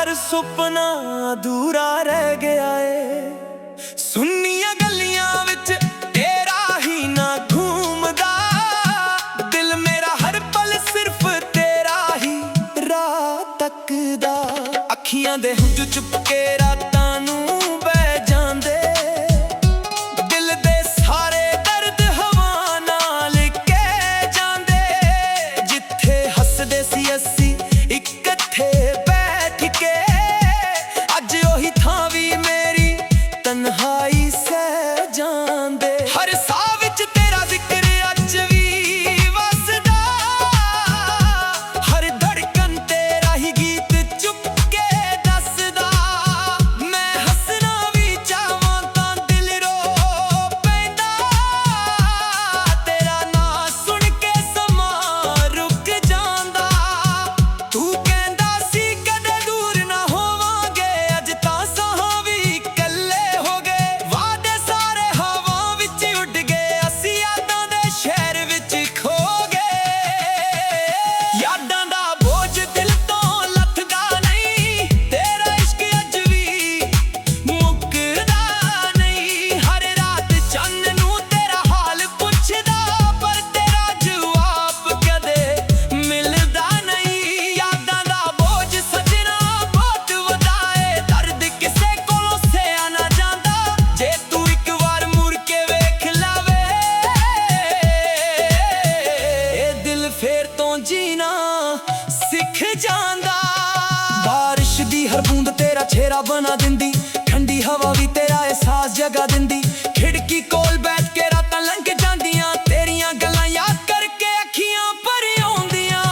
हर सुपना अधूरा रह गया है। सुनिया गलियां विच तेरा ही ना घूमदा, दिल मेरा हर पल सिर्फ तेरा ही राह तकदा। अखियां दे हुंज चुप के रातां नूं बह जांदे, दिल दे सारे दर्द हवा नाल कह जांदे। जिथे हसदे सी असी इकट्ठे बैठ के, अज ओही थां वी मेरी तन्हाई सह जांदे। हर साह विच तेरा जिक्र अज वी वसदा, हर धड़कन तेरा ही गीत चुप के दसदा। मैं हसना वी चाहां तां दिल रो पैंदा, तेरा नां सुन के समा रुक जांदा। तू कहंदा सी कदे दूर ना होवांगे, अज तां साहां वी इकल्ले हो गए। वादे सारे हवां विच उड़ गए, असीं यादां दे शहर विच खो गए। यादां दा बोझ दिल तों लथदा नहीं, तेरा इश्क अज वी मुकदा नहीं। हर रात चन्न नूं तेरा हाल पुछदा, पर तेरा जवाब कदे मिलदा नहीं। यादां दा बोझ सजना बहुत वधाए, दर्द किसे कोलों सहा ना जांदा। जे तू एक वार मुड़ के वेख लवे, ए दिल फेर तो जीना सिख जांदा। बारिश दी हर बूंद तेरा चेहरा बना दिंदी, ठंडी हवा भी तेरा एहसास जगा दिंदी। खिड़की कोल बैठ के रातां लंघ जांदियां, तेरियां गल्लां याद करके अखियां भर आउंदियां।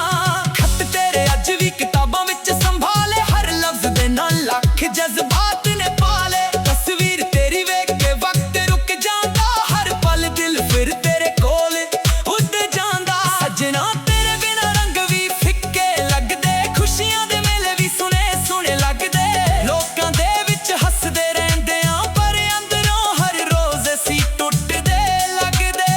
खत तेरे अज भी किताबां विच संभाले, हर लफ्ज दे नाल लख जज्बात ने पाले। तस्वीर तेरी वेख के वक्त रुक जांदा, हर पल दिल फिर तेरे कोल उड़ जांदा। सजना तेरे बिना रंग भी फिक्के लगदे, खुशियां दे मेले भी सुने सुने लगदे। लोकां दे विच हसदे रहिंदे आ, पर अंदरों हर रोज असीं टुटदे लगदे।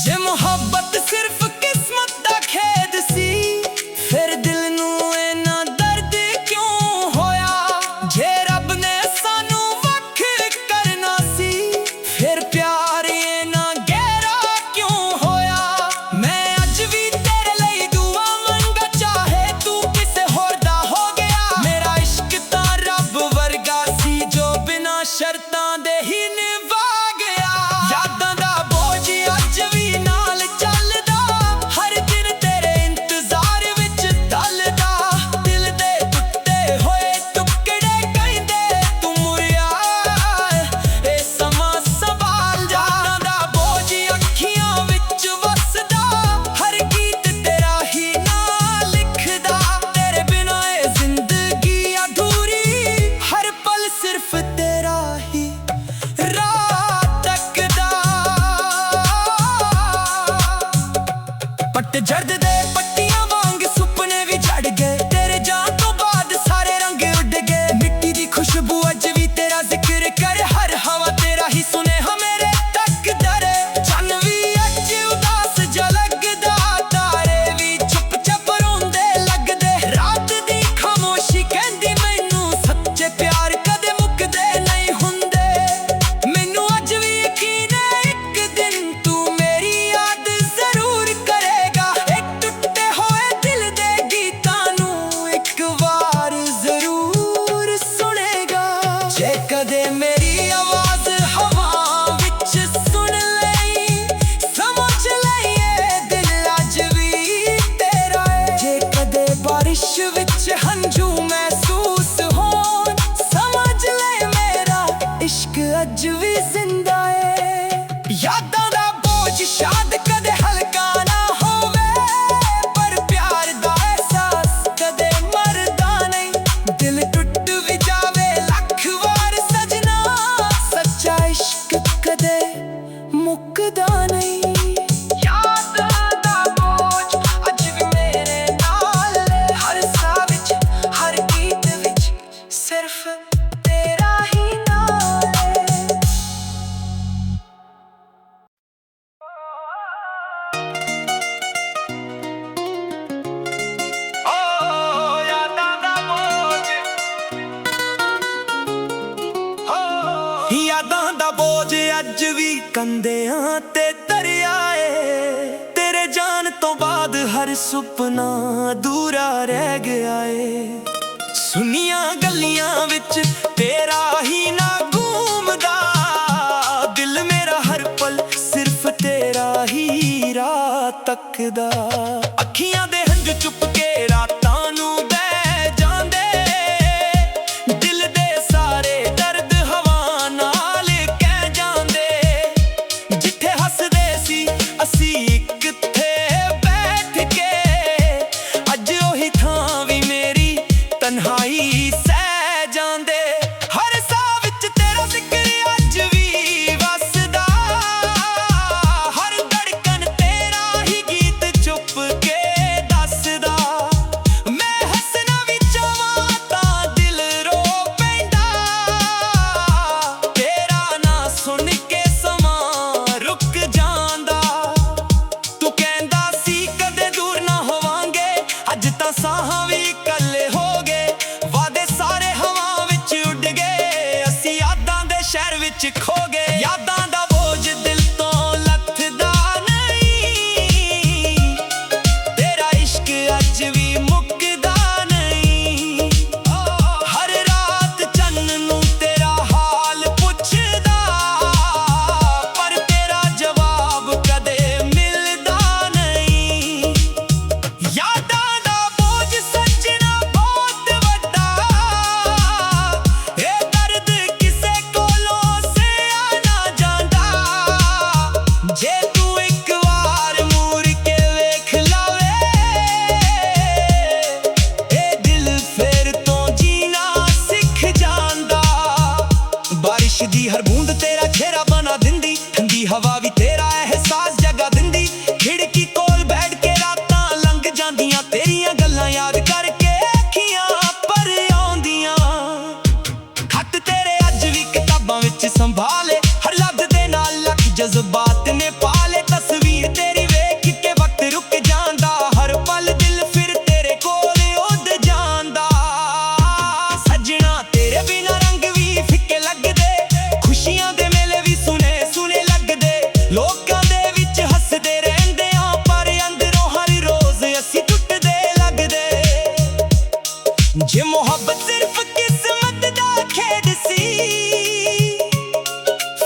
जे मुहब्बत सिर्फ किस्मत दा खेद सी, फिर दिल नूं इन्ना दर्द क्यों होया। जे रब ने सानू वख करना सी, फिर प्यार इन्ना गहरा क्यों होया। मैं अज भी तेरे लई दुआ मंगा, चाहे तू किसे होर दा हो गया। मेरा इश्क तां रब वर्गा सी, जो बिना शर्तां दे ही निभा गया। यादां दा बोझ अज भी नाल चलदा, हर दिन तेरे इंतजार विच ढलदा। दिल दे टुटे होए टुकड़े कहंदे तू मुड़िया, ए समां संभाल जा। यादां दा बोझ अखियां विच वसदा, हर गीत तेरा ही नां लिखदा। तेरे बिना ए जिंदगी अधूरी, हर पल सिर्फ तेरा ही राह तकदा। पतझड़ दे पट्टियां वांग सुपने भी झड़ गए, तेरे जान तो बाद सारे रंग उड़ गए। मिट्टी दी खुशबू अज भी तेरा जिक्र करे, हर हवा तेरा ही सुने मेरे तक डरे। चन्न भी अज उदास झलकदा, तारे भी चुप चाप रोंदे लगदे। रात दी खामोशी कहंदी मैनू सच्चे प्यार कदे मुकदे नहीं हुंदे। मैनू अज भी यकीन है एक दिन तू मेरी याद जरूर करेगा। एक टुटे होए दिल दे गीतां नूं एक वार जरूर सुनेगा। जे कदे मेरी आवाज हवा विच सुन लई, समझ लई ए दिल अज भी तेरा है। जे कदे बारिश विच हंझू महसूस होण, समझ ले मेरा इश्क अज भी जिंदा है। यादां दा बोझ शायद कदे हल्का ना होवे, पर प्यार दा एहसास कदे मरदा नहीं। दिल टुट भी जावे लख वार सजना, सच्चा इश्क कदे मुकदा नहीं। यादां दा बोझ अज भी मेरे नाल, हर साह विच ਪਰ ਸੁਪਨਾ ਅਧੂਰਾ ਰਹਿ ਗਿਆ ਏ। ਸੁਨੀਆਂ ਗਲੀਆਂ ਵਿੱਚ ਤੇਰਾ ਹੀ ਨਾ ਘੂਮਦਾ, ਦਿਲ ਮੇਰਾ ਹਰ ਪਲ ਸਿਰਫ ਤੇਰਾ ਹੀ ਰਾਹ ਤੱਕਦਾ। ਅੱਖੀਆਂ ਦੇ ਹੰਝੂ ਚੁੱਪ ਕੇ ਰਾਤਾਂ ਨੂੰ ਬਹਿ ਜਾਂਦੇ, ਦਿਲ ਦੇ ਸਾਰੇ ਦਰਦ ਹਵਾ ਨਾਲ ਕਹਿ ਜਾਂਦੇ। ਜਿੱਥੇ ਹੱਸਦੇ ਸੀ ਅਸੀਂ ਇਕੱਠੇ ਬੈਠ ਕੇ, ਅੱਜ ਉਹੀ ਥਾਂ ਵੀ ਮੇਰੀ ਤਨਹਾਈ ਸਹਿ ਜਾਂਦੇ। ਹਰ ਸਾਹ ਵਿੱਚ ਤੇਰਾ ਜ਼ਿਕਰ ਅੱਜ ਵੀ ਵਸਦਾ, ਹਰ ਧੜਕਣ ਤੇਰਾ ਹੀ ਗੀਤ ਚੁੱਪ ਕੇ ਦੱਸਦਾ। ਮੈਂ ਹੱਸਣਾ ਵੀ ਚਾਹਾਂ ਤਾਂ ਦਿਲ ਰੋ ਪੈਂਦਾ, ਤੇਰਾ ਨਾਂ ਸੁਣ ਕੇ ਸਮਾਂ ਰੁਕ ਜਾਂਦਾ। ਤੂੰ ਕਹਿੰਦਾ ਸੀ ਕਦੇ ਦੂਰ ਨਾ ਹੋਵਾਂਗੇ, ਅੱਜ ਤਾਂ ਸਾਹਾਂ ਵੀ ਇਕੱਲੇ ਹੋ ਗਏ। ਵਾਦੇ ਸਾਰੇ ਹਵਾ ਵਿੱਚ ਉੱਡ ਗਏ, ਅਸੀਂ ਯਾਦਾਂ ਦੇ ਸ਼ਹਿਰ ਵਿੱਚ ਖੋ ਗਏ। ਯਾਦਾਂ ਦਾ ਬੋਝ ਦਿਲ ਤੋਂ ਲੱਥਦਾ ਨਹੀਂ, ਤੇਰਾ ਇਸ਼ਕ ਅੱਜ ਵੀ ਮੁੱਕਦਾ ਨਹੀਂ। ਹਰ ਰਾਤ ਚੰਨ ਨੂੰ ਤੇਰਾ ਹਾਲ ਪੁੱਛਦਾ, ਪਰ ਤੇਰਾ ਜਵਾਬ ਕਦੇ ਮਿਲਦਾ ਨਹੀਂ। ਯਾਦਾਂ ਦਾ ਬੋਝ ਸੱਜਣਾ ਬਹੁਤ ਵੱਡਾ, ਇਹ ਦਰਦ ਕਿਸੇ ਕੋਲੋਂ ਸਹਿਆ ਨਾ ਜਾਂਦਾ। ਜੇ ਤੂੰ ਇੱਕ ਵਾਰ ਮੁੜ ਕੇ ਵੇਖ ਲਵੇ, ਇਹ ਦਿਲ ਫਿਰ ਤੋਂ ਜੀਣਾ ਸਿੱਖ ਜਾਂਦਾ। ਬਾਰਿਸ਼ ਦੀ ਹਰ ਬੂੰਦ ਤੇਰਾ ਚਿਹਰਾ ਬਣਾ ਦਿੰਦੀ, ਠੰਡੀ ਹਵਾ ਵੀ ਤੇਰਾ ਅਹਿਸਾਸ ਜਗਾ ਦਿੰਦੀ। ਖਿੜਕੀ ਕੋਲ ਬੈਠ ਕੇ ਰਾਤਾਂ ਲੰਘ ਜਾਂਦੀਆਂ, ਤੇਰੀਆਂ ਗੱਲਾਂ ਯਾਦ ਕਰਕੇ ਅੱਖੀਆਂ ਭਰ ਆਉਂਦੀਆਂ। ਖੱਤ ਤੇਰੇ ਅੱਜ ਵੀ ਕਿਤਾਬਾਂ ਵਿੱਚ ਸੰਭਾਲੇ, ਹਰ ਲਫ਼ਜ਼ ਦੇ ਨਾਲ ਲੱਖ ਜਜ਼ਬਾਤ ਨੇ ਪਾਲੇ। ਤਸਵੀਰ ਤੇਰੀ ਵੇਖ ਕੇ ਵਕਤ ਰੁਕ ਜਾਂਦਾ, ਹਰ ਪਲ ਦਿਲ ਫਿਰ ਤੇਰੇ ਕੋਲ ਉੱਡ ਜਾਂਦਾ। ਸੱਜਣਾ ਤੇਰੇ ਬਿਨਾਂ ਰੰਗ ਵੀ ਫਿੱਕੇ ਲੱਗਦੇ, ਖੁਸ਼ੀਆਂ ਦੇ ਮੇਲੇ ਵੀ ਸੁਨੇ ਸੁਨੇ ਲੱਗਦੇ। ਲੋਕਾਂ ਦੇ ਵਿੱਚ ਹੱਸਦੇ ਰਹਿੰਦੇ ਹਾਂ, ਪਰ ਅੰਦਰੋਂ ਹਰ ਰੋਜ਼ ਅਸੀਂ ਟੁੱਟਦੇ ਲੱਗਦੇ। ਜੇ ਮੁਹੱਬਤ ਸਿਰਫ ਕਿਸਮਤ ਦਾ ਖੇਡ ਸੀ,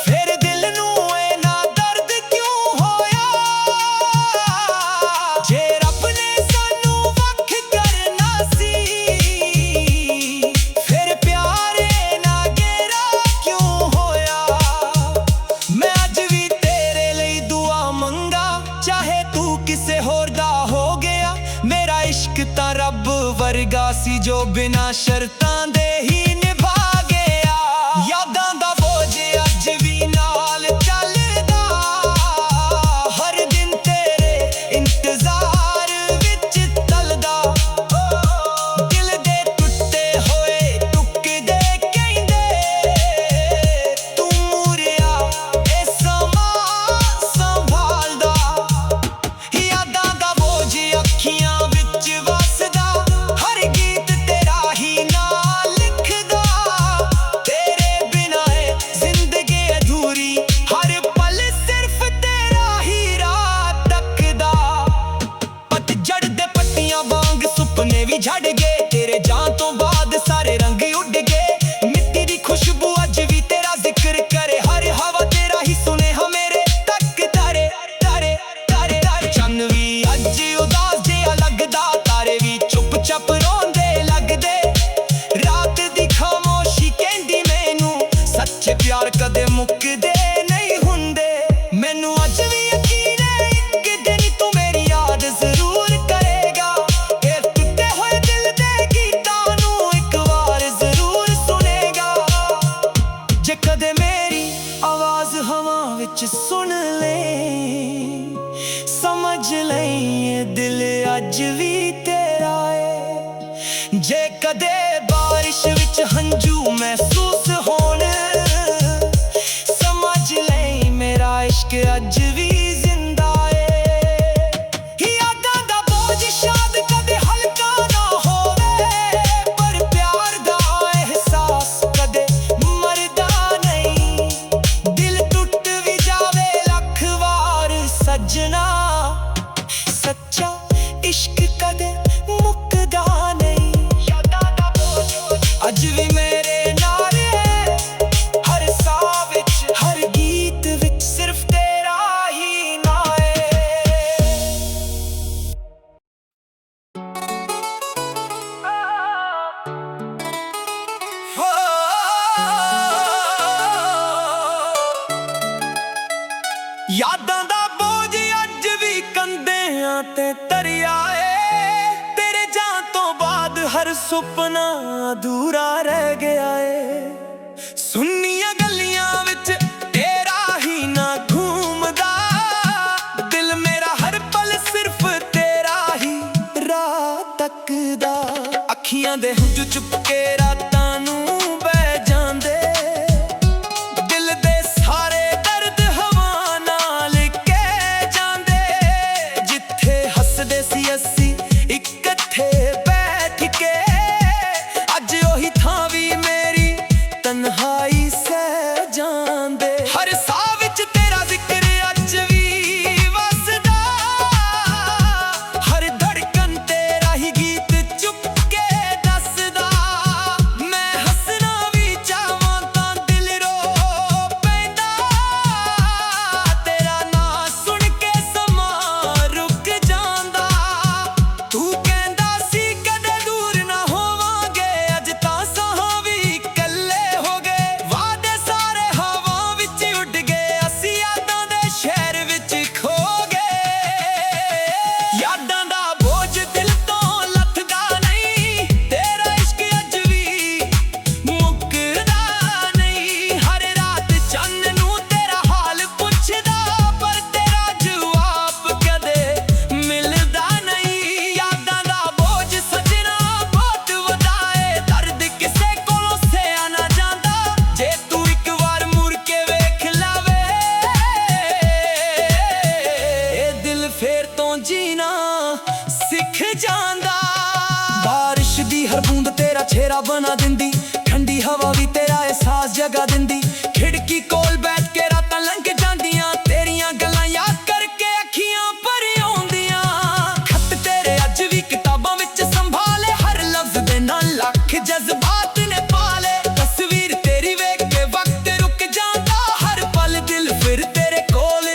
ਫਿਰ ਦਿਲ ਨੂੰ ਇੰਨਾ ਦਰਦ ਕਿਉਂ ਹੋਇਆ। ਜੇ ਰੱਬ ਨੇ ਸਾਨੂੰ ਵੱਖ ਕਰਨਾ ਸੀ, ਫਿਰ ਪਿਆਰ ਇੰਨਾ ਗਹਿਰਾ ਕਿਉਂ ਹੋਇਆ। ਮੈਂ ਅੱਜ ਵੀ ਤੇਰੇ ਲਈ ਦੁਆ ਮੰਗਾ, ਚਾਹੇ ਤੂੰ ਕਿਸੇ ਹੋਰ ਦਾ ਹੋ ਗਿਆ। ਮੇਰਾ ਇਸ਼ਕ ਤਾਂ ਰੱਬ ਵਰਗਾ ਸੀ, ਜੋ ਬਿਨਾਂ ਸ਼ਰਤਾਂ ਦੇ ਹੀ ਨਿਭਾ ਗਿਆ। ਯਾਦਾਂ ਦਾ ਬੋਝ ਅੱਜ ਵੀ ਨਾਲ ਚੱਲਦਾ, ਹਰ ਦਿਨ ਤੇਰੇ ਇੰਤਜ਼ਾਰ ਵਿੱਚ ਤਲਦਾ। ਦਿਲ ਦੇ ਟੁੱਟੇ ਹੋਏ ਟੁਕੜੇ ਕਹਿੰਦੇ, ਤੂੰ ਮੁਰਿਆ ਇਹ ਸਮਾਂ ਸੰਭਾਲਦਾ। ਯਾਦਾਂ ਦਾ ਬੋਝ ਅੱਖੀਆਂ ਵਿੱਚ ਵਸਦਾ, ਹਰ ਗੀਤ ਤੇਰਾ ਹੀ ਨਾਂ ਲਿਖਦਾ। ਤੇਰੇ ਬਿਨਾਂ ਇਹ ਜ਼ਿੰਦਗੀ ਅਧੂਰੀ, ਹਰ ਪਲ ਸਿਰਫ ਤੇਰਾ ਹੀ ਰਾਹ ਤੱਕਦਾ। ਪਤਝੜ ਦੇ ਪੱਤੀਆਂ ਵਾਂਗ ਸੁਪਨੇ ਵੀ ਝੜ ਗਏ, ਤੇਰੇ ਜਾਣ ਤੋਂ ਬਾਅਦ ਸਾਰੇ ਰੰਗ ਉੱਡ ਗਏ। ਮਿੱਟੀ ਦੀ ਖੁਸ਼ਬੂ ਅੱਜ ਵੀ ਤੇਰਾ ਜ਼ਿਕਰ ਕਰੇ, ਹਰ ਹਵਾ ਤੇਰਾ ਹੀ ਸੁਨੇਹਾ ਮੇਰੇ ਤੱਕ ਧਰੇ ਧਰੇ ਧਰੇ ਧਰੇ। ਚੰਨ ਵੀ ਅੱਜ ਉਦਾਸ ਜਿਹਾ ਲੱਗਦਾ, ਤਾਰੇ ਵੀ ਚੁੱਪ ਚਾਪ ਰੋਂਦੇ ਲੱਗਦੇ। ਰਾਤ ਦੀ ਖਾਮੋਸ਼ੀ ਕਹਿੰਦੀ ਮੈਨੂੰ, ਸੱਚੇ ਪਿਆਰ ਕਦੇ ਮੁੱਕਦੇ ਨਹੀਂ ਹੁੰਦੇ। ਮੈਨੂੰ ਅੱਜ ਵੀ ਯਕੀਨ ਹੈ ਇੱਕ ਦਿਨ ਤੂੰ ਮੇਰੀ ਯਾਦ ਜ਼ਰੂਰ ਕਰੇਗਾ। ਇਹ ਟੁੱਟੇ ਹੋਏ ਦਿਲ ਦੇ ਗੀਤਾਂ ਨੂੰ ਇੱਕ ਵਾਰ ਜ਼ਰੂਰ ਸੁਣੇਗਾ। ਜੇ ਕਦੇ ਮੇਰੀ ਆਵਾਜ਼ ਹਵਾ ਵਿੱਚ ਸੁਣ ਲੈ, ਸਮਝ ਲਈ ਇਹ ਦਿਲ ਅੱਜ ਵੀ ਤੇਰਾ ਏ। ਜੇ ਕਦੇ ਬਾਰਿਸ਼ ਵਿੱਚ ਹੰਝੂ ਮਹਿਸੂਸ ਹੋਣ, ਸਮਝ ਲਈ ਮੇਰਾ ਇਸ਼ਕ ਅੱਜ ਵੀ ਜ਼ਿੰਦਾ ਏ। ਯਾਦਾਂ ਦਾ ਬੋਝ ਸ਼ਾਇਦ ਕਦੇ ਹਲਕਾ ਨਾ ਹੋਵੇ, ਪਰ ਪਿਆਰ ਦਾ ਅਹਿਸਾਸ ਕਦੇ ਮਰਦਾ ਨਹੀਂ। ਦਿਲ ਟੁੱਟ ਵੀ ਜਾਵੇ ਲੱਖ ਵਾਰ ਸੱਜਣਾ, ਸੱਚਾ ਇਸ਼ਕ हर सुपना अधूरा रह गया है। सुनिया गलियां विच तेरा ही ना घूमदा, दिल मेरा हर पल सिर्फ तेरा ही राह तकदा। अखियां दे हुंज चुप के रातां नूं बह जांदे, दिल दे सारे दर्द हवा नाल कह जांदे। जिथे हसदे सी असी इकट्ठे बैठ के, अज ओही थां वी मेरी तन्हाई सह जांदे। हर साह विच तेरा जिक्र अज वी वसदा, हर धड़कन तेरा ही गीत चुप के दसदा। मैं हसना वी चाहां तां दिल रो पैंदा, तेरा नां सुन के समां रुक जांदा। तू कहंदा सी कदे दूर ना होवांगे, अज तां साहां वी इकल्ले हो गए। वादे सारे हवा विच उड़ गए, असी यादां दे शहर विच खो गए। यादां दा बोझ दिल तो लथदा नहीं, तेरा इश्क अज वी मुकदा नहीं। हर रात चन्न नूं तेरा हाल पुछदा, पर तेरा जवाब कदे मिलदा नहीं। यादां दा बोझ सजना बहुत वधाए, दर्द किसे कोलों सहा ना जांदा। जे तू एक बार मुड़ के वेख लावे, ए दिल फेर तो जीना सिख जांदा। बारिश दी हर बूंद तेरा चेहरा बना दिंदी, ठंडी हवा भी तेरा एहसास जगा दिंदी। खिड़की कोल बैठ के रातां लंघ जांदियां, तेरियां गल्लां याद करके अखियां भर आउंदियां। खत तेरे अज भी किताबां विच संभाले, हर लफ्ज दे नाल लख जज्बात ने पाले। तस्वीर तेरी वेख के वक्त रुक जांदा, हर पल दिल फिर तेरे कोल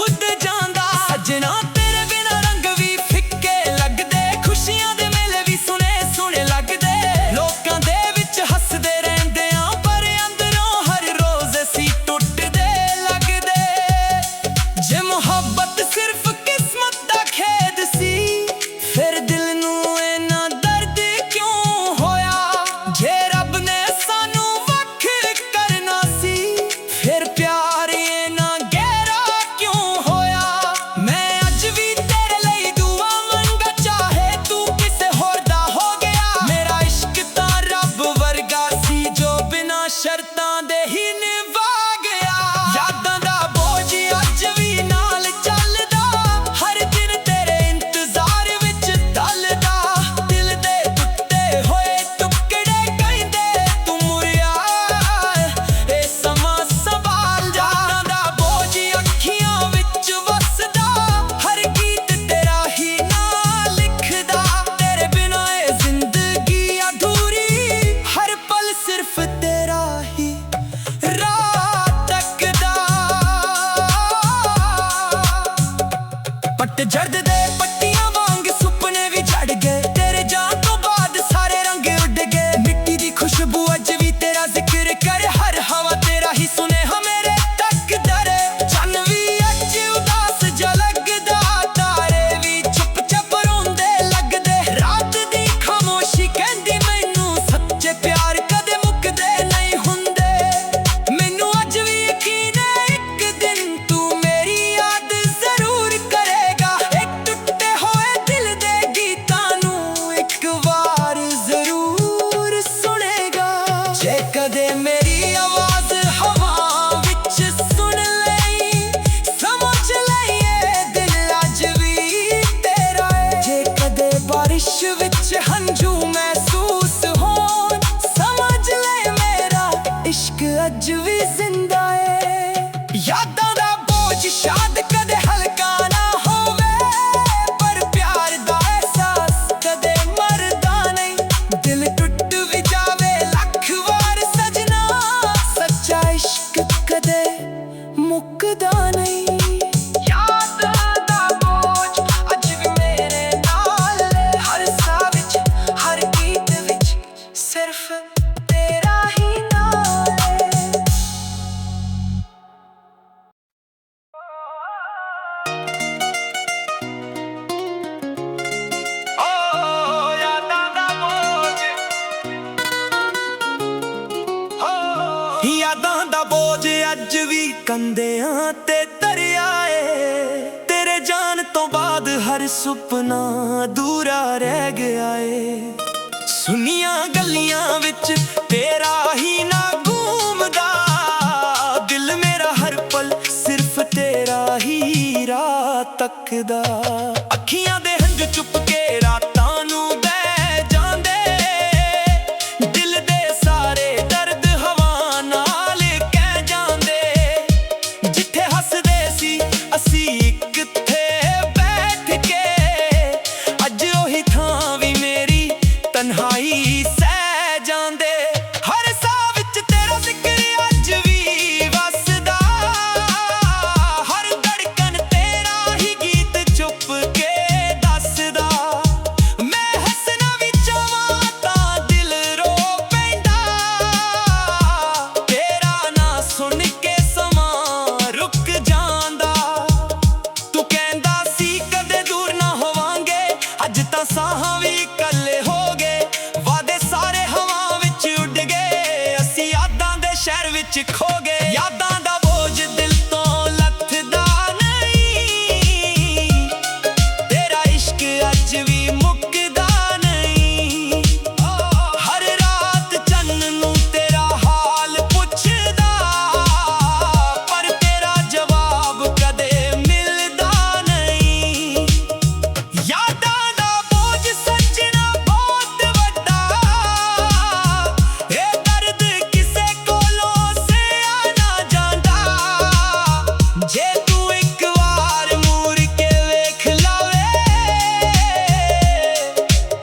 उड़ जांदा। सजना तेरे बिना रंग भी फिक्के लगदे, खुशियां दे मेले भी सुने सुने लगदे। लोकां दे विच हसदे रहिंदे आ, पर अंदरों हर रोज असी टुटदे लगदे। जे मुहब्बत सिर्फ किस्मत दा खेद सी, फिर दिल नूं इन्ना दर्द क्यों होया। जे रब ने सानू वख करना सी, फिर प्यार इन्ना गहरा क्यों होया। मैं अज भी तेरे लई दुआ मंगा, चाहे तू किसे होर दा हो गया। मेरा इश्क तां रब वर्गा सी, जो बिना शर्तां दे ही निभा गया। यादां दा बोझ अज भी नाल चलदा, हर दिन तेरे इंतजार विच ढलदा। दिल दे टुटे होए टुकड़े कहंदे तू मुड़िया, ए समां संभाल जा। यादां दा बोझ अखियां विच वसदा, हर गीत तेरा ही नां लिखदा। तेरे बिना ए जिंदगी अधूरी, हर पल सिर्फ तेरा ही राह तकदा। पतझड़ दे पट्टियां वांग सुपने भी झड़ गए, तेरे जान तो बाद सारे रंग उड़ गए। मिट्टी दी खुशबू अज भी तेरा जिक्र करे, हर हवा तेरा ही सुने मेरे तक डरे। चन्न भी अज उदास झलकदा, तारे भी चुप चाप रोंदे लगदे। रात दी खामोशी कहंदी मैनू, सच्चे प्यार कदे मुकदे नहीं हुंदे। मैनू अज भी यकीन है एक दिन तू मेरी याद जरूर करेगा। एक टुटे होए दिल दे गीतां नूं एक बार जरूर सुनेगा। जे कदे मेरी आवाज हवा विच सुन लई, समझ लई ए दिल अज भी तेरा है। जे कदे बारिश विच हंझू महसूस होण, समझ ले मेरा इश्क अज भी जिंदा है। यादां दा बोझ शायद कदे हल्का ना होवे, पर प्यार दा एहसास कदे मरदा नहीं। दिल टुट भी जावे लख वार सजना, सच्चा इश्क कदे मुकदा नहीं। यादां दा बोझ अज भी मेरे नाल, हर साह विच हर गीत कंधियां ते दरिया ए, तेरे जान तो बाद हर सुपना अधूरा रह गया ए। सुनिया गलियां विच तेरा ही ना घूमदा, दिल मेरा हर पल सिर्फ तेरा ही राह तकदा। अखियां दे हंझ चुप के रातां नू बह जांदे, दिल दे सारे दर्द हवा नाल कह जांदे। जिथे हसदे सी असी इकट्ठे बैठ के, अज ओही थां वी मेरी तन्हाई सह जांदे। हर साह विच तेरा जिक्र अज वी वसदा, हर धड़कन तेरा ही गीत चुप के दसदा। मैं हसना वी चाहां तां दिल रो पैंदा, तेरा ना सुन के समां रुक जांदा। तू कहंदा सी कदे दूर ना होवांगे, अज तां साहां वी कल्ले हो गए। वादे सारे हवा विच उड़ गए, असी यादां दे शहर विच खो गए। यादां दा बोझ दिल तो लथदा नहीं, तेरा इश्क अज भी मुकदा नहीं। हर रात चन्न नू तेरा हाल पुछदा, पर तेरा जवाब कदे मिलदा नहीं। यादां दा बोझ सजना बहुत वड्डा, ए दर्द किसे कोलों सहा ना जांदा। जे तू एक वार मुड़ के वेख लवे,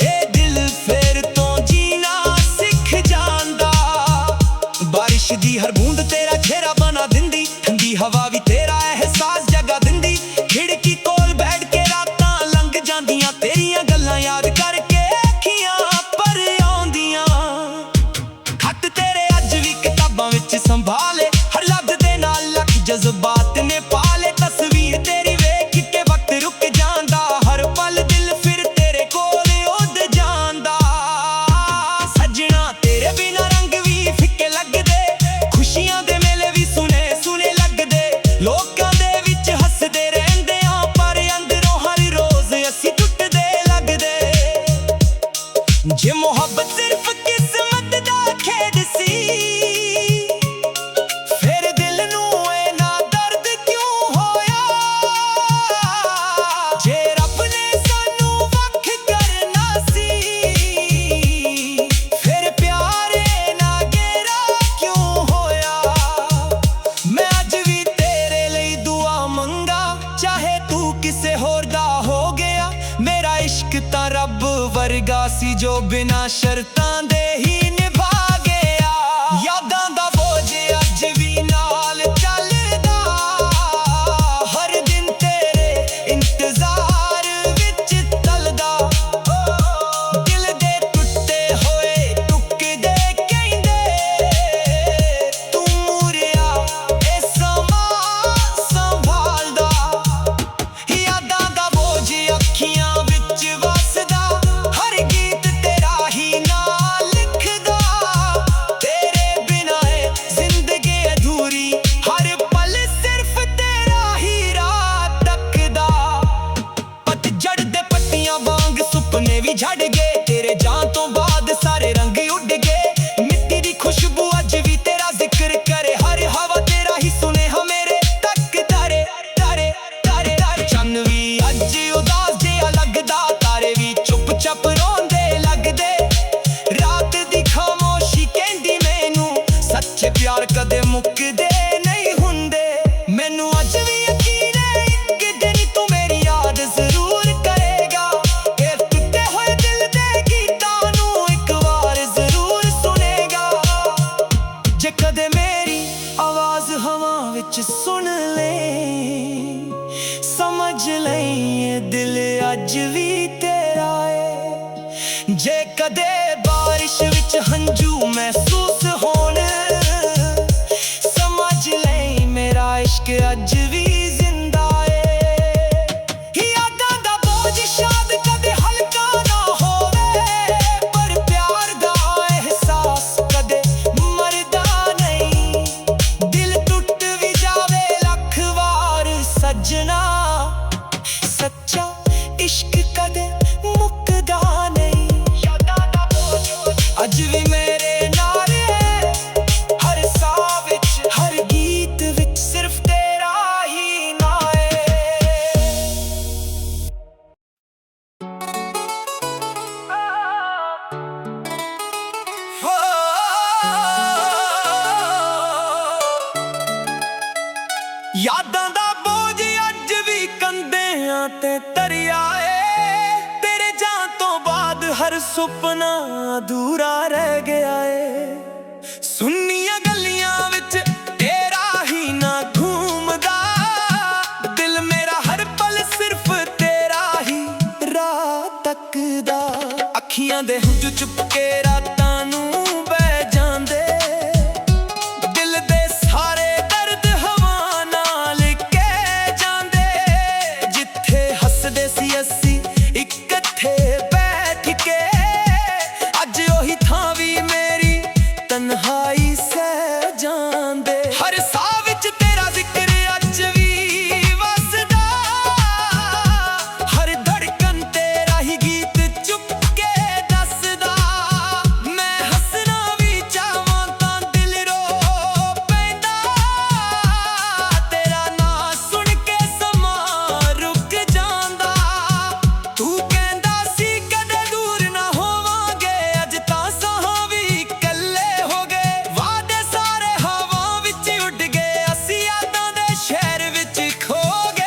ए दिल फिर तो जीना सिख जांदा। बारिश दी हर बूंद तेरा चेहरा बना दिंदी, ठंडी हवा भी तेरा एहसास जगा दिंदी। खिड़की कोल बैठ के रातां लंघ जांदियां, तेरियां गल्लां याद करके अखियां भर आउंदियां। खत तेरे अज भी किताबां विच संभाले, हर लफ्ज़ दे नाल लख जज्बात ने पाले। तस्वीर तेरी वेख के वक्त रुक जांदा, हर पल दिल फिर तेरे कोल उड़ जांदा। सजना तेरे बिना रंग भी फिक्के लगदे, खुशियां दे मेले भी सुने सुने लगदे। लोकां दे विच हसदे रहिंदे आ, पर अंदरों हर रोज असी टुटदे लगदे। जे मोहब्बत सिर्फ किस्मत दा खेड सी, फिर दिल नू इन्ना दर्द क्यों होया। जे रब ने सानू वख करना सी, फिर प्यार इन्ना गहरा क्यों होया। मैं अज भी तेरे लिए दुआ मंगा, चाहे तू किसे होर दा हो गया। मेरा इश्क तां रब वर्गा सी, जो बिना शर्तां दे ही निभा गया। यादां दा बोझ अज भी नाल चलदा, हर दिन तेरे इंतजार विच तलदा। दिल दे टुटे होए टुकदे कहंदे, तू मुरिया ए समां संभालदा। यादां दा बोझ अखियां विच वसदा, हर गीत तेरा ही नाल लिखदा। तेरे बिना ए जिंदगी अधूरी, हर पल सिर्फ तेरा ही राह तकदा। पतझड़ दे पत्तियां वांग सुपने भी झड़ गए, तेरे जान तो बाद सारे रंग उड़ गए। मिट्टी दी खुशबू अज भी तेरा जिक्र करे, हर हवा तेरा ही सुने मेरे तक तारे तारे तारे तारे। चन्न भी अज उदास जिहा लगदा, तारे भी चुप चाप रोंदे लगदे। रात दी खामोशी कहंदी मैनू, सच्चे प्यार कदे मुकदे नहीं हुंदे। मैनू अज भी यकीन है इक दिन तू मेरी याद जरूर करेगा। ए टुटे होए दिल दे गीतां नू एक वार जरूर सुनेगा। जे कदे मेरी आवाज हवा विच सुन ले, समझ लई ए दिल अज भी तेरा है। जे कदे बारिश विच हंझू महसूस होण, समझ लई मेरा इश्क अज भी जिंदा है। यादां दा बोझ शायद कदे हल्का ना होवे, पर प्यार दा एहसास कदे मरदा नहीं। दिल टुट भी जावे ਯਾਦਾਂ ਦਾ ਬੋਝ ਅੱਜ ਵੀ ਕੰਧਿਆਂ ਤੇ ਤਰਿਆ ਏ। ਤੇਰੇ ਜਾਣ ਤੋਂ ਬਾਅਦ ਹਰ ਸੁਪਨਾ ਅਧੂਰਾ ਰਹਿ ਗਿਆ ਏ। ਸੁੰਨੀਆਂ ਗਲੀਆਂ ਵਿੱਚ ਤੇਰਾ ਹੀ ਨਾ ਘੂਮਦਾ, ਦਿਲ ਮੇਰਾ ਹਰ ਪਲ ਸਿਰਫ ਤੇਰਾ ਹੀ ਰਾਹ ਤੱਕਦਾ। ਅੱਖੀਆਂ ਦੇ ਹੰਝੂ ਚੁੱਪ ਕੇ ਰਾਤਾਂ ਨੂੰ ਬਹਿ ਜਾਂਦੇ, ਦਿਲ ਦੇ ਸਾਰੇ ਦਰਦ ਹਵਾ ਨਾਲ ਕਹਿ ਜਾਂਦੇ। ਜਿੱਥੇ ਹੱਸਦੇ ਸੀ ਅਸੀਂ ਇਕੱਠੇ ਬੈਠ ਕੇ, ਅੱਜ ਉਹੀ ਥਾਂ ਵੀ ਮੇਰੀ ਤਨਹਾਈ ਸਹਿ ਜਾਂਦੇ। ਹਰ ਸਾਹ ਵਿੱਚ ਤੇਰਾ ਜ਼ਿਕਰ ਅੱਜ ਵੀ ਵਸਦਾ, ਹਰ ਧੜਕਨ ਤੇਰਾ ਹੀ ਗੀਤ ਚੁੱਪ ਕੇ ਦੱਸਦਾ। ਮੈਂ ਹੱਸਣਾ ਵੀ ਚਾਹਾਂ ਤਾਂ ਦਿਲ ਰੋ ਪੈਂਦਾ, ਤੇਰਾ ਨਾਂ ਸੁਣ ਕੇ ਸਮਾਂ ਰੁਕ ਜਾਂਦਾ। ਤੂੰ ਕਹਿੰਦਾ ਸੀ ਕਦੇ ਦੂਰ ਨਾ ਹੋਵਾਂਗੇ, ਅੱਜ ਤਾਂ ਸਾਹਾਂ ਵੀ ਇਕੱਲੇ ਹੋ ਗਏ। ਵਾਅਦੇ ਸਾਰੇ ਹਵਾ ਵਿੱਚ ਉੱਡ ਗਏ, ਅਸੀਂ ਯਾਦਾਂ ਦੇ ਸ਼ਹਿਰ ਵਿੱਚ ਖੋ ਗਏ।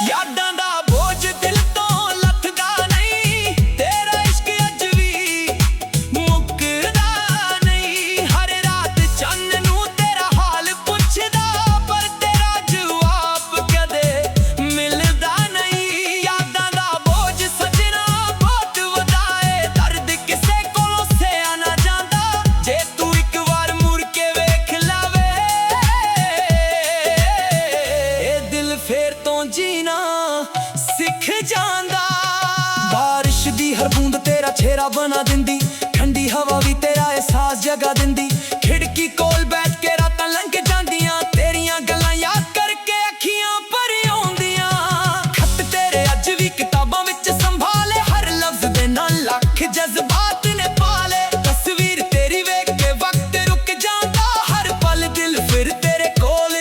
ਯਾਦਾਂ ਦਾ ਬੋਝ ਦਿਲ ਤੋਂ ਲੱਥਦਾ ਨਹੀਂ, ਤੇਰਾ ਇਸ਼ਕ ਅੱਜ ਵੀ ਮੁੱਕਦਾ ਨਹੀਂ। ਹਰ ਰਾਤ ਚੰਨ ਨੂੰ ਤੇਰਾ ਹਾਲ ਪੁੱਛਦਾ, ਪਰ ਤੇਰਾ ਜਵਾਬ ਕਦੇ ਮਿਲਦਾ ਨਹੀਂ। ਯਾਦਾਂ ਦਾ ਬੋਝ ਸਜਣਾ ਬਹੁਤ ਵਧਾਏ, ਦਰਦ ਕਿਸੇ ਕੋਲੋਂ ਸਹਿਆ ਨਾ ਜਾਂਦਾ। ਜੇ ਤੂੰ ਇੱਕ ਵਾਰ ਮੁੜ ਕੇ ਵੇਖ ਲਵੇ, ਇਹ ਦਿਲ ਫੇਰ ਤੋਂ ਜੀਣਾ ਸਿੱਖ ਜਾਂਦਾ। ਬਾਰਿਸ਼ ਦੀ ਹਰ ਬੂੰਦ ਤੇਰਾ ਚਿਹਰਾ ਬਣਾ ਦਿੰਦੀ, ਠੰਡੀ ਹਵਾ ਵੀ ਤੇਰਾ ਅਹਿਸਾਸ ਜਗਾ ਦਿੰਦੀ। ਖਿੜਕੀ ਕੋਲ ਬੈਠ ਕੇ ਰਾਤਾਂ ਲੰਘ ਜਾਂਦੀਆਂ, ਤੇਰੀਆਂ ਗੱਲਾਂ ਯਾਦ ਕਰਕੇ ਅੱਖੀਆਂ ਭਰ ਆਉਂਦੀਆਂ। ਖੱਤ ਤੇਰੇ ਅੱਜ ਵੀ ਕਿਤਾਬਾਂ ਵਿੱਚ ਸੰਭਾਲੇ, ਹਰ ਲਫ਼ਜ਼ ਦੇ ਨਾਲ ਲੱਖ ਜਜ਼ਬਾਤ ਨੇ ਪਾਲੇ। ਤਸਵੀਰ ਤੇਰੀ ਵੇਖ ਕੇ ਵਕਤ ਰੁਕ ਜਾਂਦਾ, ਹਰ ਪਲ ਦਿਲ ਫਿਰ ਤੇਰੇ ਕੋਲ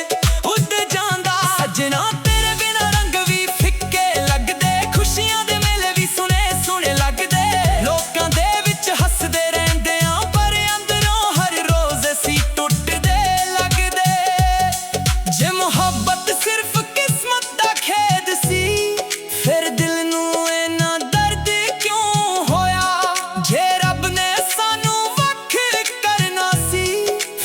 ਉੱਡ ਜਾਂਦਾ। ਸੱਜਣਾ ਤੇਰੇ ਬਿਨਾਂ ਰੰਗ ਵੀ ਫਿੱਕੇ ਲੱਗਦੇ, ਖੁਸ਼ੀਆਂ ਦੇ ਮੇਲੇ ਵੀ ਸੁਨੇ ਸੁਨੇ ਲੱਗਦੇ। ਲੋਕਾਂ ਦੇ ਵਿੱਚ ਹੱਸਦੇ ਰਹਿੰਦੇ ਆਂ, ਪਰ ਅੰਦਰੋਂ ਹਰ ਰੋਜ਼ ਅਸੀਂ ਟੁੱਟਦੇ ਲੱਗਦੇ। ਜੇ ਮੁਹੱਬਤ ਸਿਰਫ ਕਿਸਮਤ ਦਾ ਖੇਡ ਸੀ, ਫਿਰ ਦਿਲ ਨੂੰ ਇੰਨਾ ਦਰਦ ਕਿਉਂ ਹੋਇਆ। ਜੇ ਰੱਬ ਨੇ ਸਾਨੂੰ ਵੱਖ ਕਰਨਾ ਸੀ,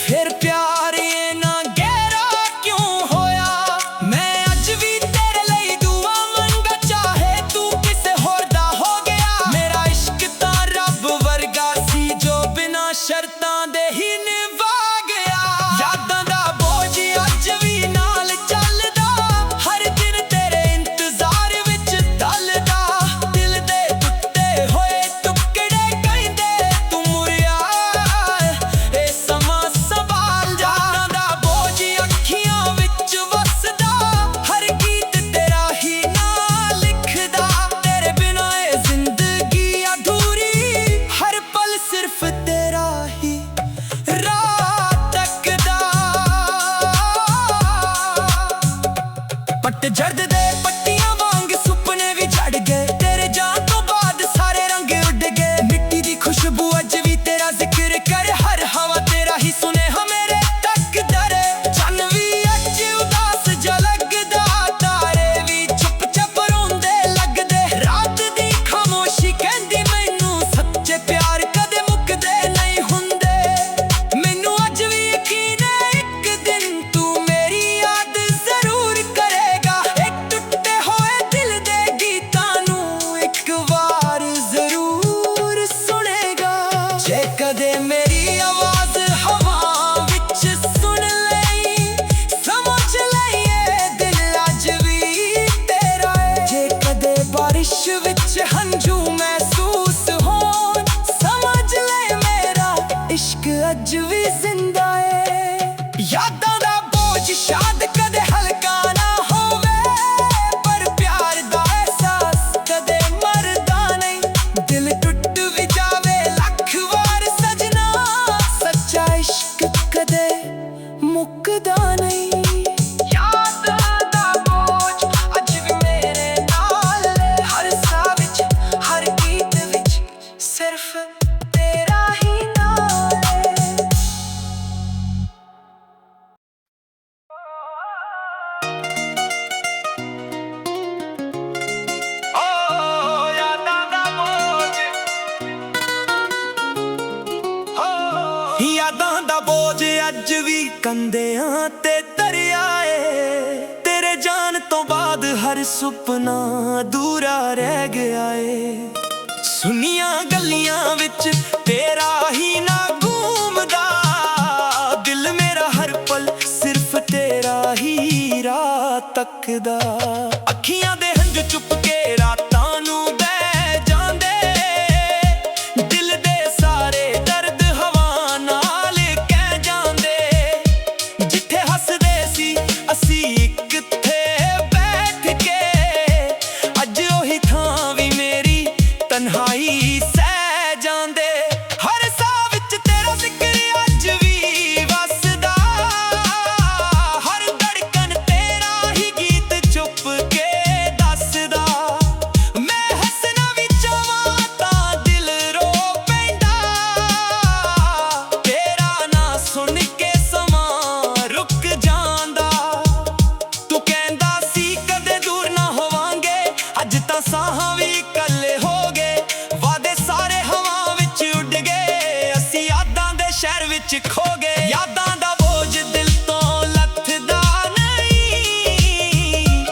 ਫਿਰ ਪਿਆਰ ਇੰਨਾ ਗਹਿਰਾ ਕਿਉਂ ਹੋਇਆ। ਮੈਂ ਅੱਜ ਵੀ ਤੇਰੇ ਲਈ ਦੁਆ ਮੰਗਾ, ਚਾਹੇ ਤੂੰ ਕਿਸੇ ਹੋਰ ਦਾ ਹੋ ਗਿਆ। ਮੇਰਾ ਇਸ਼ਕ ਤਾਂ ਰੱਬ ਵਰਗਾ ਸੀ, ਜੋ ਬਿਨਾਂ ਸ਼ਰਤਾਂ ਦੇ ਹੀ ਨਿਭਾ ਗਿਆ। ਯਾਦਾਂ ਦਾ ਬੋਝ ਅੱਜ ਵੀ ਨਾਲ ਚੱਲਦਾ, ਹਰ ਦਿਨ ਤੇਰੇ ਇੰਤਜ਼ਾਰ ਵਿੱਚ ਢਲਦਾ। ਦਿਲ ਦੇ ਟੁੱਟੇ ਹੋਏ ਟੁਕੜੇ ਕਹਿੰਦੇ ਤੂੰ ਮੁੜਿਆ, ਇਹ ਸਮਾਂ ਸੰਭਾਲ ਜਾ। ਯਾਦਾਂ ਦਾ ਬੋਝ ਅੱਖੀਆਂ ਵਿੱਚ ਵਸਦਾ, ਹਰ ਗੀਤ ਤੇਰਾ ਹੀ ਨਾਂ ਲਿਖਦਾ। ਤੇਰੇ ਬਿਨਾਂ ਇਹ ਜ਼ਿੰਦਗੀ ਅਧੂਰੀ, ਹਰ ਪਲ ਸਿਰਫ ਤੇਰਾ ਹੀ ਰਾਹ ਤੱਕਦਾ। ਪੱਟ ਜਰਦ ਦੇ ਪੱਟੀਆਂ ਵਾਂਗ ਸੁਪਨੇ ਵੀ ਝੜ ਗਏ, ਤੇਰੇ ਜਾਣ ਤੋਂ ਬਾਅਦ ਸਾਰੇ ਰੰਗ ਉੱਡ ਗਏ। ਮਿੱਟੀ ਦੀ ਖੁਸ਼ਬੂ ਅੱਜ ਵੀ ਤੇਰਾ ਜ਼ਿਕਰ ਕਰ, ਹਰ ਹਵਾ ਤੇਰਾ ਹੀ ਸੁਨੇਹਾ ਮੇਰੇ ਤੱਕ ਦਰੇ। ਚੰਨ ਵੀ ਅੱਜ ਉਦਾਸ ਜਿਹਾ ਲੱਗਦਾ, ਤਾਰੇ ਵੀ ਚੁੱਪ ਚਾਪ ਰੋਂਦੇ ਲੱਗਦੇ। ਰਾਤ ਦੀ ਖਾਮੋਸ਼ੀ ਕਹਿੰਦੀ ਮੈਨੂੰ ਸੱਚੇ ਪਿਆਰ ਕਦੇ ਮੁੱਕਦੇ ਨਹੀਂ ਹੁੰਦੇ। ਮੈਨੂੰ ਅੱਜ ਵੀ ਯਕੀਨ ਹੈ ਇੱਕ ਦਿਨ ਤੂੰ ਮੇਰੀ ਯਾਦ ਜ਼ਰੂਰ ਕਰੇਗਾ। ਇੱਕ ਟੁੱਟੇ ਹੋਏ ਦਿਲ ਦੇ ਗੀਤਾਂ ਨੂੰ ਇੱਕ ਵਾਰ ਜ਼ਰੂਰ ਸੁਣੇਗਾ। ਜੇ ਕਦੇ ਮੇਰੀ ਆਵਾਜ਼ ਹਵਾ ਵਿੱਚ ਸੁਣ ਲਈ, ਸਮਝ ਲਈ ਇਹ ਦਿਲ ਅੱਜ ਵੀ ਤੇਰਾ ਏ। ਜੇ ਕਦੇ ਬਾਰਿਸ਼ ਵਿੱਚ ਹੰਝੂ ਮਹਿਸੂਸ ਹੋਣ, ਸਮਝ ਲੈ ਮੇਰਾ ਇਸ਼ਕ ਅੱਜ ਵੀ ਜ਼ਿੰਦਾ ਏ। ਯਾਦਾਂ ਦਾ ਬੋਝ ਸ਼ਾਇਦ ਕਦੇ ਹਲਕਾ ਨਾ ਹੋਵੇ, ਪਰ ਪਿਆਰ ਦਾ ਅਹਿਸਾਸ ਕਦੇ ਮਰਦਾ ਨਹੀਂ। ਦਿਲ ਟੁੱਟ ਵੀ ਜਾਵੇ ਲੱਖ ਵਾਰ ਸਜਣਾ, ਸੱਚਾ ਇਸ਼ਕ ਕਦੇ ਮੁੱਕਦਾ ਨਹੀਂ। ਯਾਦ ਦਾ ਬੋਝ ਅੱਜ ਵੀ ਮੇਰੇ ਨਾਲ ਏ, ਹਰ ਸਾਹ ਵਿੱਚ ਹਰ ਗੀਤ ਵਿੱਚ ਸਿਰਫ ਤੇਰਾ ਹੀ ਨਾਮ ਏ। ਕੰਦਿਆਂ ਤੇ ਦਰਿਆਏ, ਤੇਰੇ ਜਾਣ ਤੋਂ ਬਾਅਦ ਹਰ ਸੁਪਨਾ ਅਧੂਰਾ ਰਹਿ ਗਿਆ ਏ। ਸੁਨੀਆਂ ਗੱਲੀਆਂ ਵਿੱਚ ਤੇਰਾ ਹੀ ਨਾ ਗੂੰਮਦਾ, ਦਿਲ ਮੇਰਾ ਹਰ ਪਲ ਸਿਰਫ ਤੇਰਾ ਹੀ ਰਾਹ ਤੱਕਦਾ। ਅੱਖੀਆਂ ਦੇ ਹੰਝੂ ਚੁੱਪ ਕੇ ਰਾਤਾਂ ਨੂੰ ਬਹਿ ਜਾਂਦੇ, ਦਿਲ ਦੇ ਸਾਰੇ ਦਰਦ ਹਵਾ ਨਾਲ ਕਹਿ ਜਾਂਦੇ। ਜਿੱਥੇ ਹੱਸਦੇ ਸੀ ਅਸੀਂ ਇਕੱਠੇ ਬੈਠ ਕੇ, ਅੱਜ ਉਹੀ ਥਾਂ ਵੀ ਮੇਰੀ ਤਨਹਾਈ ਸਹਿ ਜਾਂਦੇ। ਹਰ ਸਾਹ ਵਿੱਚ ਤੇਰਾ ਜ਼ਿਕਰ ਅੱਜ ਵੀ ਵਸਦਾ, ਹਰ ਧੜਕਣ ਤੇਰਾ ਹੀ ਗੀਤ ਚੁੱਪ ਕੇ ਦੱਸਦਾ। ਮੈਂ ਹੱਸਣਾ ਵੀ ਚਾਹਾਂ ਤਾਂ ਦਿਲ ਰੋ ਪੈਂਦਾ, ਤੇਰਾ ਨਾਂ ਸੁਣ ਕੇ ਸਮਾਂ ਰੁਕ ਜਾਂਦਾ। ਤੂੰ ਕਹਿੰਦਾ ਸੀ ਕਦੇ ਦੂਰ ਨਾ ਹੋਵਾਂਗੇ, ਅੱਜ ਤਾਂ ਸਾਹਾਂ ਵੀ ਇਕੱਲੇ ਹੋ ਗਏ। ਵਾਦੇ ਸਾਰੇ ਹਵਾ ਵਿੱਚ ਉੱਡ ਗਏ, ਅਸੀਂ ਯਾਦਾਂ ਦੇ ਸ਼ਹਿਰ ਵਿੱਚ ਖੋ ਗਏ। ਯਾਦਾਂ ਦਾ ਬੋਝ ਦਿਲ ਤੋਂ ਲੱਥਦਾ ਨਹੀਂ,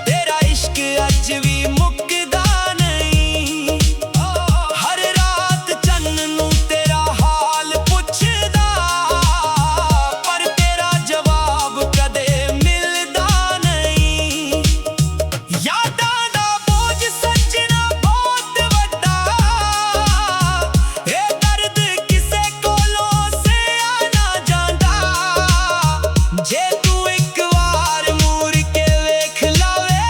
ਤੇਰਾ ਇਸ਼ਕ ਅੱਜ ਵੀ ਮੁੱਕਦਾ ਨਹੀਂ। ਹਰ ਰਾਤ ਚੰਨ ਨੂੰ ਤੇਰਾ ਹਾਲ ਪੁੱਛਦਾ, ਪਰ ਤੇਰਾ ਜਵਾਬ ਕਦੇ ਮਿਲਦਾ ਨਹੀਂ। ਯਾਦਾਂ ਦਾ ਬੋਝ ਸੱਜਣਾ ਬਹੁਤ ਵੱਡਾ, ਇਹ ਦਰਦ ਕਿਸੇ ਕੋਲੋਂ ਸਹਿਆ ਨਾ ਜਾਂਦਾ। ਜੇ ਤੂੰ ਇੱਕ ਵਾਰ ਮੁੜ ਕੇ ਵੇਖ ਲਵੇ,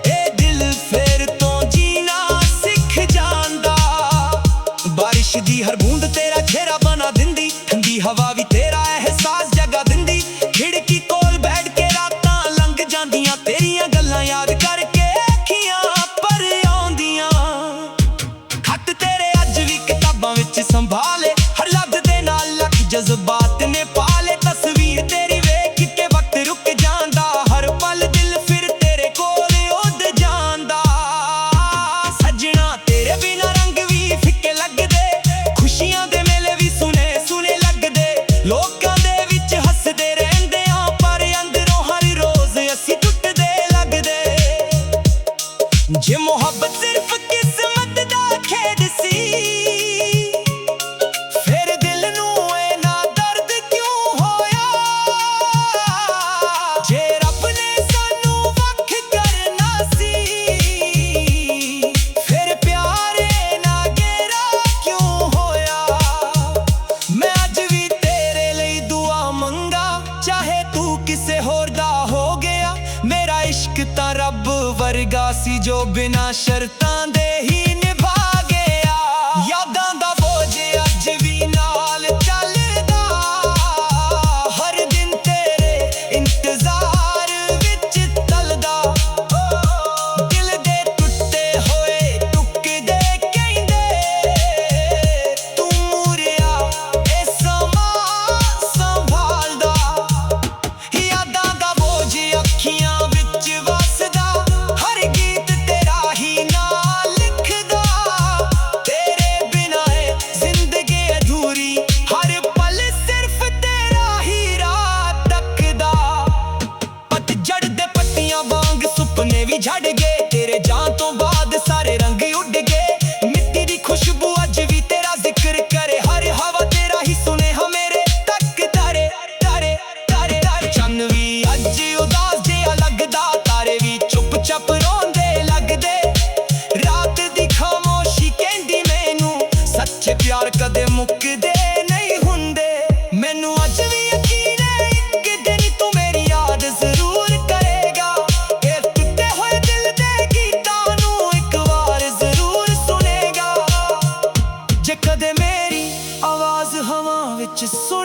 ਇਹ ਦਿਲ ਫਿਰ ਤੋਂ ਜੀਣਾ ਸਿੱਖ ਜਾਂਦਾ। ਬਾਰਿਸ਼ ਦੀ ਹਰ ਬੂੰਦ ਤੇਰਾ ਚਿਹਰਾ ਬਣਾ ਦਿੰਦੀ, ਠੰਡੀ ਹਵਾ ਵੀ ਤੇਰਾ ਅਹਿਸਾਸ ਜਗਾ ਦਿੰਦੀ। ਖਿੜਕੀ ਕੋਲ ਬੈਠ ਕੇ ਰਾਤਾਂ ਲੰਘ ਜਾਂਦੀਆਂ, ਤੇਰੀਆਂ ਗੱਲਾਂ ਯਾਦ ਕਰਕੇ ਅੱਖੀਆਂ ਭਰ ਆਉਂਦੀਆਂ। ਖੱਤ ਤੇਰੇ ਅੱਜ ਵੀ ਕਿਤਾਬਾਂ ਵਿੱਚ ਸੰਭਾਲੇ, ਹਰ ਲਫ਼ਜ਼ ਦੇ ਨਾਲ ਲੱਖ ਜਜ਼ਬਾਤ ਨੇ ਪਾਲੇ। ਤਸਵੀਰ ਤੇਰੀ ਵੇਖ ਕੇ ਵਕਤ ਰੁਕ ਜਾਂਦਾ, ਹਰ ਪਲ ਦਿਲ ਫਿਰ ਤੇਰੇ ਕੋਲ ਉੱਡ ਜਾਂਦਾ। ਸੱਜਣਾ ਤੇਰੇ ਬਿਨਾਂ ਰੰਗ ਵੀ ਫਿੱਕੇ ਲੱਗਦੇ, ਖੁਸ਼ੀਆਂ ਦੇ ਮੇਲੇ ਵੀ ਸੁਨੇ ਸੁਨੇ ਲੱਗਦੇ। ਲੋਕਾਂ ਦੇ ਵਿੱਚ ਹੱਸਦੇ ਰਹਿੰਦੇ ਹਾਂ, ਪਰ ਅੰਦਰੋਂ ਹਰ ਰੋਜ਼ ਅਸੀਂ ਟੁੱਟਦੇ ਲੱਗਦੇ। ਜੇ ਮੁਹੱਬਤ ਸਿਰਫ ਕਿਸਮਤ ਦਾ ਖੇਡ ਸੀ, ਫਿਰ ਦਿਲ ਨੂੰ ਇੰਨਾ ਦਰਦ ਕਿਉਂ ਹੋਇਆ। ਜੇ ਰੱਬ ਨੇ ਸਾਨੂੰ ਵੱਖ ਕਰਨਾ ਸੀ, ਫਿਰ ਪਿਆਰ ਇੰਨਾ ਗਹਿਰਾ ਕਿਉਂ ਹੋਇਆ। ਮੈਂ ਅੱਜ ਵੀ ਤੇਰੇ ਲਈ ਦੁਆ ਮੰਗਾ, ਚਾਹੇ ਤੂੰ ਕਿਸੇ ਹੋਰ ਦਾ ਹੋ ਗਿਆ। ਮੇਰਾ ਇਸ਼ਕ ਤਾਂ ਰੱਬ ਵਰਗਾ ਸੀ ਜੋ ਬਿਨਾਂ ਸ਼ਰਤਾਂ ਦੇ ਹੀ ਨਿਭਾ ਗਿਆ। ਯਾਦਾਂ ਦਾ ਬੋਝ ਅੱਜ ਵੀ ਨਾਲ ਚੱਲਦਾ, ਹਰ ਦਿਨ ਤੇਰੇ ਇੰਤਜ਼ਾਰ ਵਿੱਚ ਤਲਦਾ। ਦਿਲ ਦੇ ਟੁੱਟੇ ਹੋਏ ਟੁਕੜੇ ਕਹਿੰਦੇ, ਤੂੰ ਮੁਰਿਆ ਇਹ ਸਮਾਂ ਸੰਭਾਲਦਾ। ਯਾਦਾਂ ਦਾ ਬੋਝ ਅੱਖੀਆਂ ਵਿੱਚ ਵਸਦਾ, ਹਰ ਗੀਤ ਤੇਰਾ ਹੀ ਨਾਂ ਲਿਖਦਾ। ਤੇਰੇ ਬਿਨਾਂ ਇਹ ਜ਼ਿੰਦਗੀ ਅਧੂਰੀ, ਹਰ ਪਲ ਸਿਰਫ ਤੇਰਾ ਹੀ ਰਾਹ ਤੱਕਦਾ। ਪਤਝੜ ਦੇ ਪੱਤੀਆਂ ਵਾਂਗ ਸੁਪਨੇ ਵੀ ਝੜ ਗਏ, ਤੇਰੇ ਜਾਣ ਤੋਂ ਬਾਅਦ ਸਾਰੇ ਰੰਗ ਉੱਡ ਗਏ। ਮਿੱਟੀ ਦੀ ਖੁਸ਼ਬੂ ਅੱਜ ਵੀ ਤੇਰਾ ਜ਼ਿਕਰ ਕਰੇ, ਹਰ ਹਵਾ ਤੇਰਾ ਹੀ ਸੁਨੇਹਾ ਮੇਰੇ ਤੱਕ ਤਾਰੇ ਤਾਰੇ ਤਾਰੇ ਤਾਰੇ। ਚੰਨ ਵੀ ਅੱਜ ਉਦਾਸ ਜਿਹਾ ਲੱਗਦਾ, ਤਾਰੇ ਵੀ ਚੁੱਪ ਚਾਪ ਰੋਂਦੇ ਲੱਗਦੇ। ਰਾਤ ਦੀ ਖਾਮੋਸ਼ੀ ਕਹਿੰਦੀ ਮੈਨੂੰ, ਸੱਚੇ ਪਿਆਰ ਕਦੇ ਮੁੱਕਦੇ ਨਹੀਂ ਹੁੰਦੇ। ਮੈਨੂੰ ਅੱਜ ਵੀ ਯਕੀਨ ਹੈ ਇੱਕ ਦਿਨ ਤੂੰ ਮੇਰੀ ਯਾਦ ਜ਼ਰੂਰ ਕਰੇਗਾ। ਇਹ ਟੁੱਟੇ ਹੋਏ ਦਿਲ ਦੇ ਗੀਤਾਂ ਨੂੰ ਇੱਕ ਵਾਰ ਜ਼ਰੂਰ ਸੁਨੇਗਾ। ਜੇ ਕਦੇ ਮੇਰੀ ਆਵਾਜ਼ ਹਵਾ ਵਿੱਚ ਸੁਣ